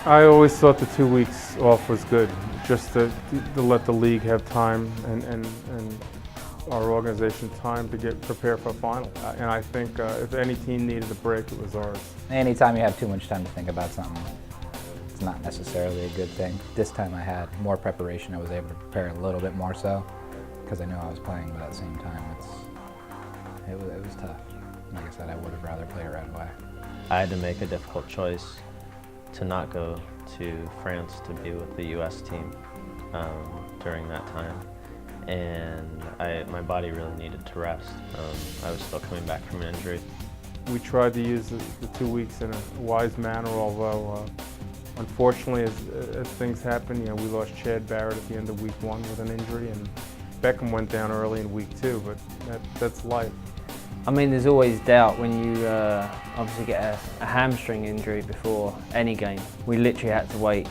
I always thought the 2 weeks off was good, just to let the league have time and our organization time to get prepared for a final. And I think if any team needed a break, it was ours. Anytime you have too much time to think about something, it's not necessarily a good thing. This time I had more preparation. I was able to prepare a little bit more so, because I knew I was playing, but at the same time, it was tough. Like I said, I would have rather played it right away. I had to make a difficult choice to not go to France to be with the U.S. team during that time. And my body really needed to rest. I was still coming back from an injury. We tried to use the 2 weeks in a wise manner, although unfortunately as things happen, we lost Chad Barrett at the end of week 1 with an injury, and Beckham went down early in week 2, but that's life. I mean, there's always doubt when you obviously get a hamstring injury before any game. We literally had to wait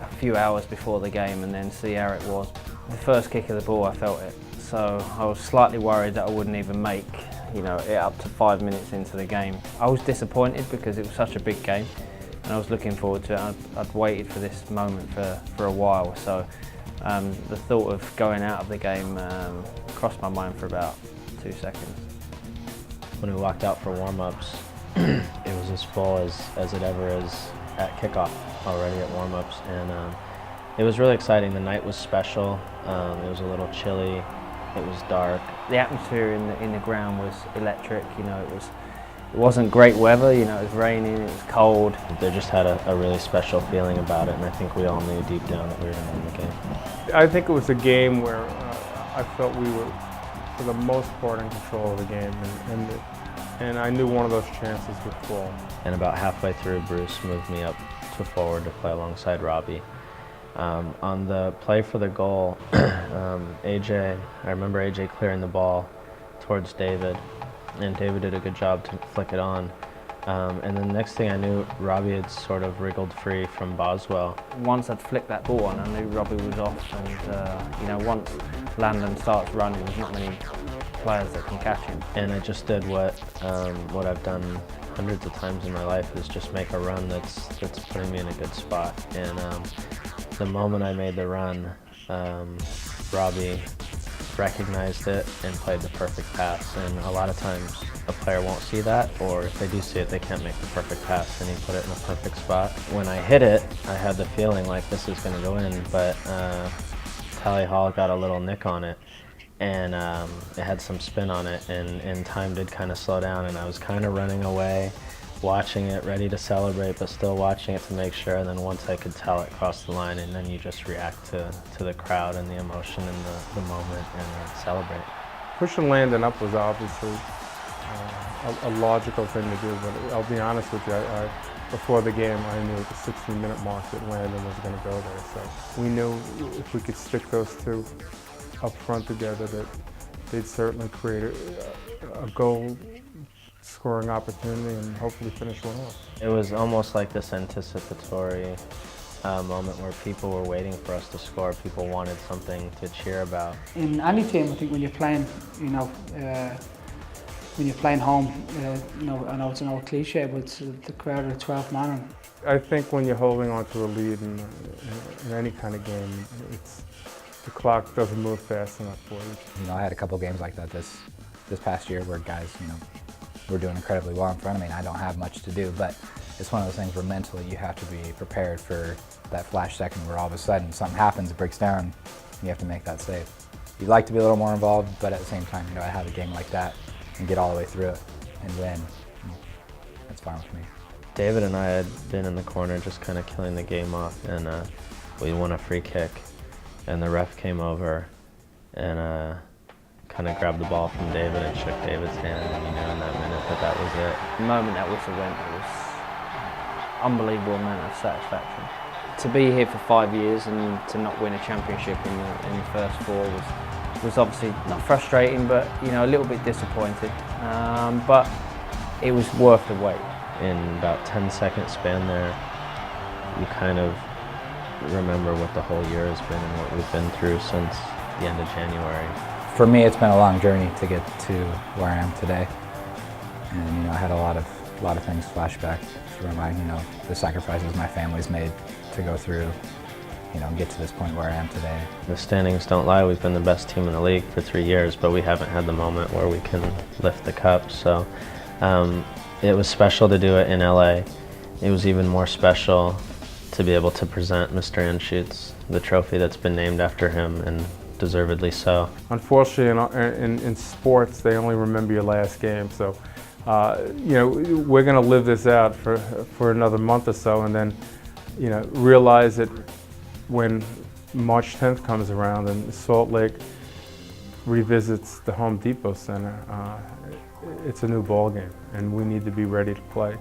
a few hours before the game and then see how it was. The first kick of the ball, I felt it, so I was slightly worried that I wouldn't even make it up to 5 minutes into the game. I was disappointed because it was such a big game and I was looking forward to it. I'd waited for this moment for a while, so the thought of going out of the game crossed my mind for about 2 seconds. When we walked out for warm-ups, it was as full as it ever is at kickoff already at warm-ups, and it was really exciting. The night was special. It was a little chilly. It was dark. The atmosphere in the ground was electric. It wasn't great weather. It was raining. It was cold. They just had a really special feeling about it, and I think we all knew deep down that we were going to win the game. I think it was a game where I felt we were, for the most part, in control of the game, and I knew one of those chances would fall. And about halfway through, Bruce moved me up to forward to play alongside Robbie. On the play for the goal, I remember AJ clearing the ball towards David, and David did a good job to flick it on. And then the next thing I knew, Robbie had sort of wriggled free from Boswell. Once I'd flicked that ball on, I knew Robbie was off, and once Landon starts running, there's not many players that can catch him. And I just did what I've done hundreds of times in my life, is just make a run that's putting me in a good spot. And the moment I made the run, Robbie recognized it and played the perfect pass. And a lot of times a player won't see that, or if they do see it, they can't make the perfect pass, and he put it in a perfect spot. When I hit it, I had the feeling like this is going to go in, but Tally Hall got a little nick on it, and it had some spin on it, and time did kind of slow down, and I was kind of running away, watching it, ready to celebrate, but still watching it to make sure. And then once I could tell it crossed the line, and then you just react to the crowd and the emotion and the moment and celebrate. Pushing Landon up was obviously a logical thing to do, but I'll be honest with you, before the game I knew at the 16-minute mark that Landon was going to go there. So we knew if we could stick those two up front together that they'd certainly create a goal scoring opportunity and hopefully finish one off. It was almost like this anticipatory moment where people were waiting for us to score. People wanted something to cheer about. In any team, I think when you're playing, when you're playing home, I know it's an old cliche, but it's the crowd are the 12th man. I think when you're holding on to a lead in any kind of game, the clock doesn't move fast enough for you. I had a couple games like that this past year where guys, were doing incredibly well in front of me, and I don't have much to do, but it's one of those things where mentally you have to be prepared for that flash second where all of a sudden something happens, it breaks down, and you have to make that save. You'd like to be a little more involved, but at the same time, I have a game like that and get all the way through it and win. That's fine with me. David and I had been in the corner just kind of killing the game off, and we won a free kick, and the ref came over and kind of grabbed the ball from David and shook David's hand, and you knew in that minute that was it. The moment that whistle went, it was unbelievable amount of satisfaction. To be here for 5 years and to not win a championship in the first 4 was obviously not frustrating, but a little bit disappointed. But it was worth the wait. In about 10-second span there, you kind of remember what the whole year has been and what we've been through since the end of January. For me, it's been a long journey to get to where I am today. And I had a lot of a lot of things flash back through my, the sacrifices my family's made to go through, get to this point where I am today. The standings don't lie. We've been the best team in the league for 3 years, but we haven't had the moment where we can lift the cup. So it was special to do it in LA. It was even more special to be able to present Mr. Anschutz the trophy that's been named after him, and deservedly so. Unfortunately, in sports, they only remember your last game. So, we're going to live this out for another month or so, and then, realize that when March 10th comes around and Salt Lake revisits the Home Depot Center, it's a new ball game, and we need to be ready to play.